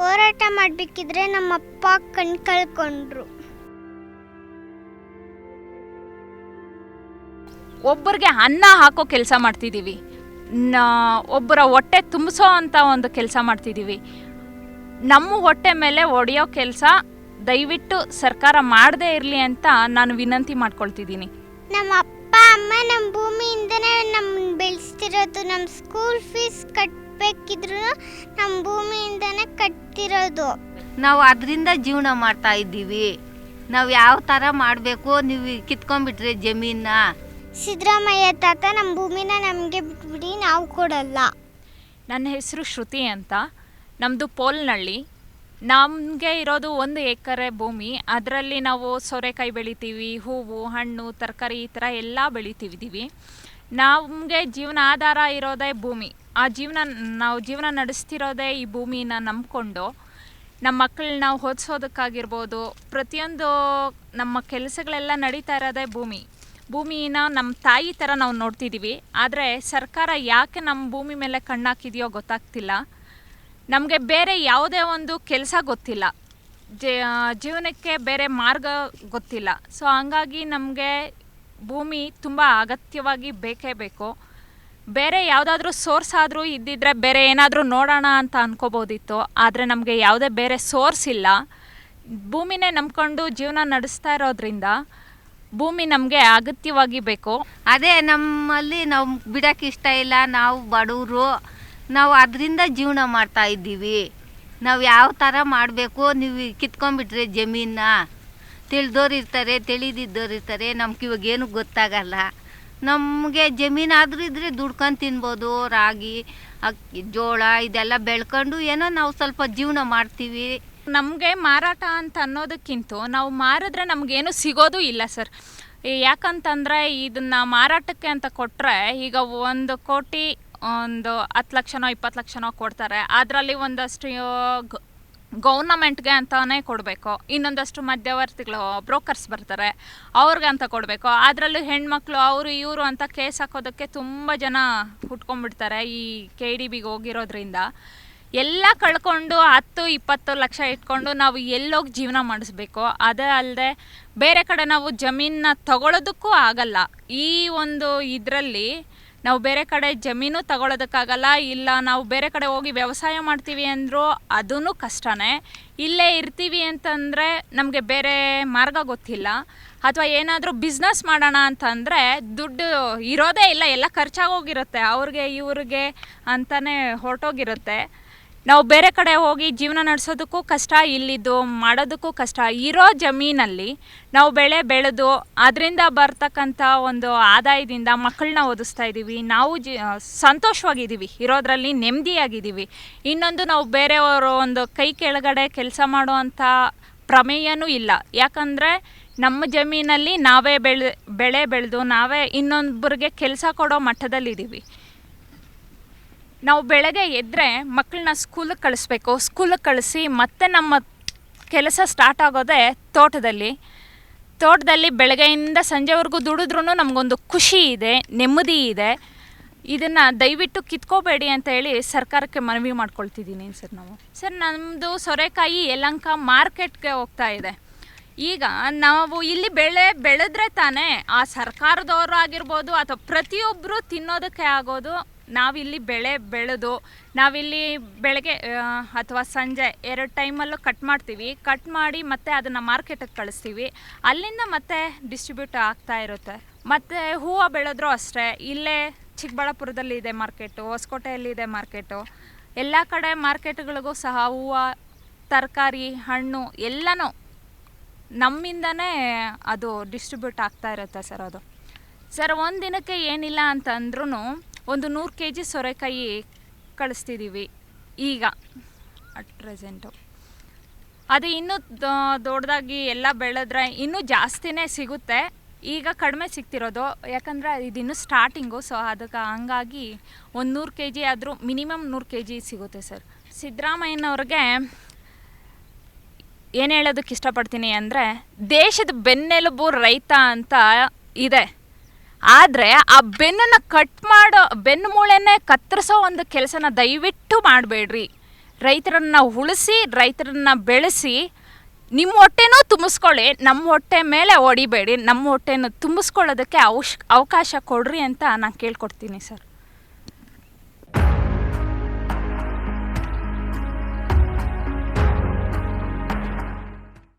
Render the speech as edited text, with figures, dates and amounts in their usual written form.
ಹೋರಾಟ ಮಾಡಬೇಕಿದ್ರೆ ನಮ್ಮಪ್ಪ ಕಣ್ ಕಳ್ಕೊಂಡ್ರು. ಒಬ್ಬರಿಗೆ ಅನ್ನ ಹಾಕೋ ಕೆಲಸ ಮಾಡ್ತಿದ್ದೀವಿ, ಒಬ್ಬರ ಹೊಟ್ಟೆ ತುಂಬಿಸೋ ಅಂತ ಒಂದು ಕೆಲಸ ಮಾಡ್ತಿದ್ದೀವಿ. ನಮ್ಮ ಹೊಟ್ಟೆ ಮೇಲೆ ಹೊಡೆಯೋ ಕೆಲಸ ದಯವಿಟ್ಟು ಸರ್ಕಾರ ಮಾಡದೇ ಇರಲಿ ಅಂತ ನಾನು ವಿನಂತಿ ಮಾಡ್ಕೊಳ್ತಿದ್ದೀನಿ. ನಮ್ಮ ಅಪ್ಪ ಅಮ್ಮ ನಮ್ಮ ಭೂಮಿಯಿಂದನೇ ನಮ್ಮನ್ನು ಬೆಳೆಸ್ತಿರೋದು. ನಮ್ಮ ಸ್ಕೂಲ್ ಫೀಸ್ ಕಟ್ಟಬೇಕಿದ್ರು ನಮ್ಮ ಭೂಮಿಯಿಂದನೇ ಕಟ್ತಿರೋದು. ನಾವು ಅದರಿಂದ ಜೀವನ ಮಾಡ್ತಾ ಇದ್ದೀವಿ. ನಾವು ಯಾವ ಥರ ಮಾಡಬೇಕು, ನೀವು ಕಿತ್ಕೊಂಡ್ಬಿಟ್ರೆ ಜಮೀನ. ಸಿದ್ದರಾಮಯ್ಯ ತಾತ ನಮ್ಮ ಭೂಮಿನ ನಮಗೆ ಬಿಟ್ಬಿಡಿ, ನಾವು ಕೊಡಲ್ಲ. ನನ್ನ ಹೆಸರು ಶ್ರುತಿ ಅಂತ. ನಮ್ಮದು ಪೋಲ್ನಳ್ಳಿ. ನಮಗೆ ಇರೋದು 1 ಎಕರೆ ಭೂಮಿ. ಅದರಲ್ಲಿ ನಾವು ಸೋರೆಕಾಯಿ ಬೆಳಿತೀವಿ, ಹೂವು, ಹಣ್ಣು, ತರಕಾರಿ ಈ ಥರ ಎಲ್ಲ ಬೆಳಿತಿದ್ದೀವಿ. ನಮಗೆ ಜೀವನ ಆಧಾರ ಇರೋದೇ ಭೂಮಿ. ನಾವು ಜೀವನ ನಡೆಸ್ತಿರೋದೇ ಈ ಭೂಮಿನ ನಂಬಿಕೊಂಡು. ನಮ್ಮ ಮಕ್ಕಳನ್ನ ಓದಿಸೋದಕ್ಕಾಗಿರ್ಬೋದು, ಪ್ರತಿಯೊಂದು ನಮ್ಮ ಕೆಲಸಗಳೆಲ್ಲ ನಡೀತಾ ಇರೋದೇ ಭೂಮಿನ ನಮ್ಮ ತಾಯಿ ಥರ ನಾವು ನೋಡ್ತಿದ್ದೀವಿ. ಆದರೆ ಸರ್ಕಾರ ಯಾಕೆ ನಮ್ಮ ಭೂಮಿ ಮೇಲೆ ಕಣ್ಣಾಕಿದೆಯೋ ಗೊತ್ತಾಗ್ತಿಲ್ಲ. ನಮಗೆ ಬೇರೆ ಯಾವುದೇ ಒಂದು ಕೆಲಸ ಗೊತ್ತಿಲ್ಲ, ಜೀವನಕ್ಕೆ ಬೇರೆ ಮಾರ್ಗ ಗೊತ್ತಿಲ್ಲ. ಸೊ ಹಂಗಾಗಿ ನಮಗೆ ಭೂಮಿ ತುಂಬ ಅಗತ್ಯವಾಗಿ ಬೇಕೇ ಬೇಕು. ಬೇರೆ ಯಾವುದಾದ್ರೂ ಸೋರ್ಸ್ ಆದರೂ ಇದ್ದಿದ್ದರೆ ಬೇರೆ ಏನಾದರೂ ನೋಡೋಣ ಅಂತ ಅನ್ಕೋಬೋದಿತ್ತು. ಆದರೆ ನಮಗೆ ಯಾವುದೇ ಬೇರೆ ಸೋರ್ಸ್ ಇಲ್ಲ. ಭೂಮಿನೇ ನಂಬ್ಕೊಂಡು ಜೀವನ ನಡೆಸ್ತಾ ಇರೋದ್ರಿಂದ ಭೂಮಿ ನಮಗೆ ಅಗತ್ಯವಾಗಿ ಬೇಕು. ಅದೇ ನಮ್ಮಲ್ಲಿ ನಾವು ಬಿಡೋಕ್ಕೆ ಇಷ್ಟ ಇಲ್ಲ. ನಾವು ಬಡವರು, ನಾವು ಅದರಿಂದ ಜೀವನ ಮಾಡ್ತಾ ಇದ್ದೀವಿ. ನಾವು ಯಾವ ಥರ ಮಾಡಬೇಕು, ನೀವು ಕಿತ್ಕೊಂಡ್ಬಿಟ್ರೆ ಜಮೀನ. ತಿಳಿದೋರು ಇರ್ತಾರೆ, ತಿಳಿದಿದ್ದೋರು ಇರ್ತಾರೆ. ನಮ್ಗೆ ಇವಾಗ ಏನು ಗೊತ್ತಾಗಲ್ಲ. ನಮಗೆ ಜಮೀನಾದರೂ ಇದ್ದರೆ ದುಡ್ಕೊಂಡು ತಿನ್ಬೋದು. ರಾಗಿ, ಅಕ್ಕಿ, ಜೋಳ ಇದೆಲ್ಲ ಬೆಳ್ಕೊಂಡು ಏನೋ ನಾವು ಸ್ವಲ್ಪ ಜೀವನ ಮಾಡ್ತೀವಿ. ನಮಗೆ ಮಾರಾಟ ಅಂತ ಅನ್ನೋದಕ್ಕಿಂತ ನಾವು ಮಾರಿದ್ರೆ ನಮಗೇನು ಸಿಗೋದು ಇಲ್ಲ ಸರ್. ಯಾಕಂತಂದರೆ ಇದನ್ನು ಮಾರಾಟಕ್ಕೆ ಅಂತ ಕೊಟ್ಟರೆ ಈಗ 1 ಕೋಟಿ ಒಂದು 10 ಲಕ್ಷನೋ 20 ಲಕ್ಷನೋ ಕೊಡ್ತಾರೆ. ಅದರಲ್ಲಿ ಒಂದಷ್ಟು ಗೌರ್ನಮೆಂಟ್ಗೆ ಅಂತಲೇ ಕೊಡಬೇಕು, ಇನ್ನೊಂದಷ್ಟು ಮಧ್ಯವರ್ತಿಗಳು ಬ್ರೋಕರ್ಸ್ ಬರ್ತಾರೆ, ಅವ್ರಿಗೆ ಅಂತ ಕೊಡಬೇಕು. ಅದರಲ್ಲೂ ಹೆಣ್ಮಕ್ಳು ಅವರು ಇವರು ಅಂತ ಕೇಸ್ ಹಾಕೋದಕ್ಕೆ ತುಂಬ ಜನ ಹುಟ್ಕೊಂಡ್ಬಿಡ್ತಾರೆ. ಈ KDBಗೆ ಹೋಗಿರೋದ್ರಿಂದ ಎಲ್ಲ ಕಳ್ಕೊಂಡು 10-20 ಲಕ್ಷ ಇಟ್ಕೊಂಡು ನಾವು ಎಲ್ಲೋಗಿ ಜೀವನ ಮಾಡಿಸ್ಬೇಕು. ಅದೇ ಅಲ್ಲದೆ ಬೇರೆ ಕಡೆ ನಾವು ಜಮೀನನ್ನ ತಗೊಳ್ಳೋದಕ್ಕೂ ಆಗಲ್ಲ. ಈ ಒಂದು ಇದರಲ್ಲಿ ನಾವು ಬೇರೆ ಕಡೆ ಜಮೀನು ತಗೊಳ್ಳೋದಕ್ಕಾಗಲ್ಲ. ಇಲ್ಲ ನಾವು ಬೇರೆ ಕಡೆ ಹೋಗಿ ವ್ಯವಸಾಯ ಮಾಡ್ತೀವಿ ಅಂದರೂ ಅದೂ ಕಷ್ಟನೇ. ಇಲ್ಲೇ ಇರ್ತೀವಿ ಅಂತಂದರೆ ನಮಗೆ ಬೇರೆ ಮಾರ್ಗ ಗೊತ್ತಿಲ್ಲ. ಅಥವಾ ಏನಾದರೂ ಬಿಸ್ನೆಸ್ ಮಾಡೋಣ ಅಂತಂದರೆ ದುಡ್ಡು ಇರೋದೇ ಇಲ್ಲ, ಎಲ್ಲ ಖರ್ಚಾಗೋಗಿರುತ್ತೆ, ಅವ್ರಿಗೆ ಇವ್ರಿಗೆ ಅಂತಲೇ ಹೊರಟೋಗಿರುತ್ತೆ. ನಾವು ಬೇರೆ ಕಡೆ ಹೋಗಿ ಜೀವನ ನಡೆಸೋದಕ್ಕೂ ಕಷ್ಟ, ಇಲ್ಲಿದ್ದು ಮಾಡೋದಕ್ಕೂ ಕಷ್ಟ. ಇರೋ ಜಮೀನಲ್ಲಿ ನಾವು ಬೆಳೆ ಬೆಳೆದು ಅದರಿಂದ ಬರ್ತಕ್ಕಂಥ ಒಂದು ಆದಾಯದಿಂದ ಮಕ್ಕಳನ್ನ ಓದಿಸ್ತಾ ಇದ್ದೀವಿ. ನಾವು ಸಂತೋಷವಾಗಿದ್ದೀವಿ, ಇರೋದ್ರಲ್ಲಿ ನೆಮ್ಮದಿಯಾಗಿದ್ದೀವಿ. ಇನ್ನೊಂದು ನಾವು ಬೇರೆಯವರು ಒಂದು ಕೈ ಕೆಳಗಡೆ ಕೆಲಸ ಮಾಡುವಂಥ ಪ್ರಮೇಯನೂ ಇಲ್ಲ. ಯಾಕಂದರೆ ನಮ್ಮ ಜಮೀನಲ್ಲಿ ನಾವೇ ಬೆಳೆ ಬೆಳೆದು ನಾವೇ ಇನ್ನೊಬ್ಬರಿಗೆ ಕೆಲಸ ಕೊಡೋ ಮಟ್ಟದಲ್ಲಿದ್ದೀವಿ. ನಾವು ಬೆಳಗ್ಗೆ ಎದ್ದರೆ ಮಕ್ಕಳನ್ನ ಸ್ಕೂಲಿಗೆ ಕಳಿಸ್ಬೇಕು. ಸ್ಕೂಲಿಗೆ ಕಳಿಸಿ ಮತ್ತೆ ನಮ್ಮ ಕೆಲಸ ಸ್ಟಾರ್ಟ್ ಆಗೋದೇ ತೋಟದಲ್ಲಿ ಬೆಳಗ್ಗೆಯಿಂದ ಸಂಜೆವರೆಗೂ ದುಡಿದ್ರೂ ನಮಗೊಂದು ಖುಷಿ ಇದೆ, ನೆಮ್ಮದಿ ಇದೆ. ಇದನ್ನು ದಯವಿಟ್ಟು ಕಿತ್ಕೋಬೇಡಿ ಅಂತ ಹೇಳಿ ಸರ್ಕಾರಕ್ಕೆ ಮನವಿ ಮಾಡ್ಕೊಳ್ತಿದ್ದೀನಿ ಸರ್. ನಮ್ಮದು ಸೋರೆಕಾಯಿ ಯಲಹಂಕ ಮಾರ್ಕೆಟ್ಗೆ ಹೋಗ್ತಾ ಇದೆ. ಈಗ ನಾವು ಇಲ್ಲಿ ಬೆಳೆದ್ರೆ ತಾನೇ ಆ ಸರ್ಕಾರದವರು ಆಗಿರ್ಬೋದು ಅಥವಾ ಪ್ರತಿಯೊಬ್ಬರು ತಿನ್ನೋದಕ್ಕೆ ಆಗೋದು. ನಾವಿಲ್ಲಿ ಬೆಳೆ ಬೆಳೆದು ನಾವಿಲ್ಲಿ ಬೆಳಗ್ಗೆ ಅಥವಾ ಸಂಜೆ 2 ಟೈಮಲ್ಲೂ ಕಟ್ ಮಾಡ್ತೀವಿ. ಕಟ್ ಮಾಡಿ ಮತ್ತೆ ಅದನ್ನು ಮಾರ್ಕೆಟಿಗೆ ಕಳಿಸ್ತೀವಿ. ಅಲ್ಲಿಂದ ಮತ್ತೆ ಡಿಸ್ಟ್ರಿಬ್ಯೂಟ್ ಆಗ್ತಾ ಇರುತ್ತೆ. ಮತ್ತು ಹೂವು ಬೆಳೆದ್ರೂ ಅಷ್ಟೇ. ಇಲ್ಲೇ ಚಿಕ್ಕಬಳ್ಳಾಪುರದಲ್ಲಿ ಇದೆ ಮಾರ್ಕೆಟು, ಹೊಸಕೋಟೆಯಲ್ಲಿ ಇದೆ ಮಾರ್ಕೆಟು. ಎಲ್ಲ ಕಡೆ ಮಾರ್ಕೆಟ್ಗಳಿಗೂ ಸಹ ಹೂವು, ತರಕಾರಿ, ಹಣ್ಣು ಎಲ್ಲನೂ ನಮ್ಮಿಂದನೇ ಅದು ಡಿಸ್ಟ್ರಿಬ್ಯೂಟ್ ಆಗ್ತಾ ಇರುತ್ತೆ ಸರ್. ಒಂದು ದಿನಕ್ಕೆ ಏನಿಲ್ಲ ಅಂತಂದ್ರೂ ಒಂದು 100 kg ಸೋರೆಕಾಯಿ ಕಳಿಸ್ತಿದ್ದೀವಿ ಈಗ ಅಟ್ ಪ್ರೆಸೆಂಟು. ಅದು ಇನ್ನೂ ದೊಡ್ಡದಾಗಿ ಎಲ್ಲ ಬೆಳೆದ್ರೆ ಇನ್ನೂ ಜಾಸ್ತಿನೇ ಸಿಗುತ್ತೆ. ಈಗ ಕಡಿಮೆ ಸಿಗ್ತಿರೋದು ಯಾಕಂದರೆ ಇದಿನ್ನೂ ಸ್ಟಾರ್ಟಿಂಗು. ಸೊ ಅದಕ್ಕೆ ಹಂಗಾಗಿ ಒಂದು 100 kg ಆದರೂ ಮಿನಿಮಮ್ 100 kg ಸಿಗುತ್ತೆ ಸರ್. ಸಿದ್ದರಾಮಯ್ಯನವ್ರಿಗೆ ಏನು ಹೇಳೋದಕ್ಕೆ ಇಷ್ಟಪಡ್ತೀನಿ ಅಂದರೆ, ದೇಶದ ಬೆನ್ನೆಲುಬು ರೈತ ಅಂತ ಇದೆ. ಆದರೆ ಆ ಬೆನ್ನನ್ನು ಕಟ್ ಮಾಡೋ ಬೆನ್ನು ಮೂಳೆನೇ ಕತ್ತರಿಸೋ ಒಂದು ಕೆಲಸನ ದಯವಿಟ್ಟು ಮಾಡಬೇಡ್ರಿ. ರೈತರನ್ನ ಉಳಿಸಿ, ರೈತರನ್ನ ಬೆಳೆಸಿ, ನಿಮ್ಮ ಹೊಟ್ಟೆನೂ ತುಂಬಿಸ್ಕೊಳ್ಳಿ, ನಮ್ಮ ಹೊಟ್ಟೆ ಮೇಲೆ ಹೊಡಿಬೇಡಿ, ನಮ್ಮ ಹೊಟ್ಟೆನ ತುಂಬಿಸ್ಕೊಳ್ಳೋದಕ್ಕೆ ಅವಕಾಶ ಕೊಡ್ರಿ ಅಂತ ನಾನು ಕೇಳ್ಕೊಡ್ತೀನಿ ಸರ್.